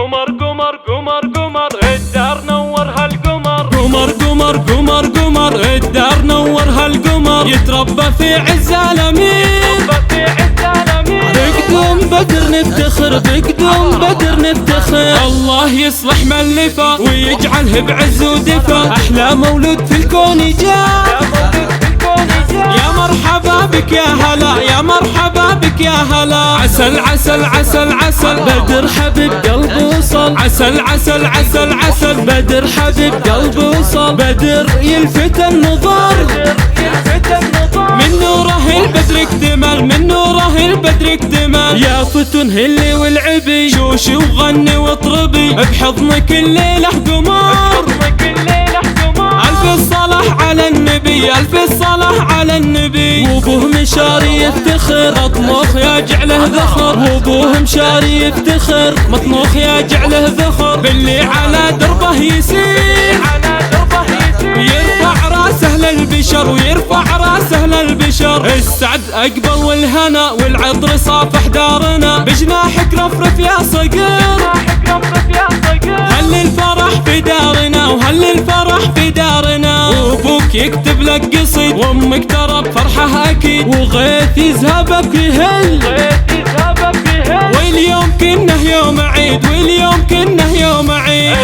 قمر قمر قمر قمر الدار نور هالقمر، قمر قمر قمر قمر الدار نور هالقمر، يتربى في عز الامين، بقدوم بدر نفتخر، بقدوم بدر نفتخر. الله يصلح من لفا ويجعله بعز ودفا، احلى مولود في الكون جاء. يا مرحبا بك يا هلا، يا مرحبا بك يا هلا. عسل عسل عسل عسل بدر حبيب قلبي وصل، عسل عسل عسل عسل بدر حبيب قلبي وصل. بدر يلفت النظر، من نوره البدر اكتمل، من نوره البدر اكتمل. يا فتن هلي والعبي، شوشي وغني واطربي، بحضنك الليلة قمر. ألف الصلاة على النبي، ألف الصلاة على النبي. وابوه مشاري يفتخر، مطموخ يا جعله ذخر، وابوه مشاري يفتخر، مطموخ يا جعله ذخر. باللي على دربه يسير، يرفع راسه للبشر، ويرفع راسه للبشر. السعد أقبل والهنا والعطر صافح دارنا، بجناحك رفرف يا صقر. هل الفرح في دارنا، وهل الفرح في دارنا. وابوك يكتب لك قصيد، وامك ترى بفرحه اكيد، وغيث يذهبك يهل. واليوم كنه يوم عيد، واليوم كنه يوم عيد.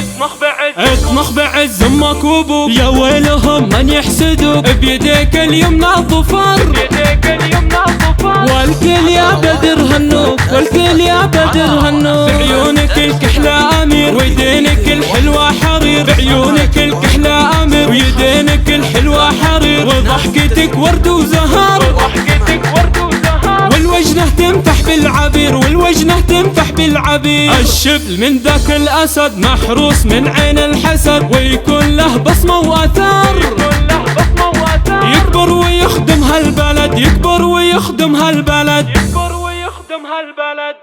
اطمخ بعز امك وابوك، يا ويلهم من يحسدوك. بيديك اليمنى ظفر، والكل يا بدر هنوك، والكل يا بدر هنوك. بعيونك الكحلة امير، ويدينك الحلوة حرير، بعيونك الكحلة امير، ويدينك الحلوة حرير. وضحكتك ورد وزهر، والوجنه تنفح بالعبير، والوجنه تنفح بالعبير. الشبل من ذاك الاسد محروس من عين الحسد، ويكون له بصمه واثر. يكبر ويخدم هالبلد، يكبر ويخدم هالبلد، يكبر ويخدم هالبلد.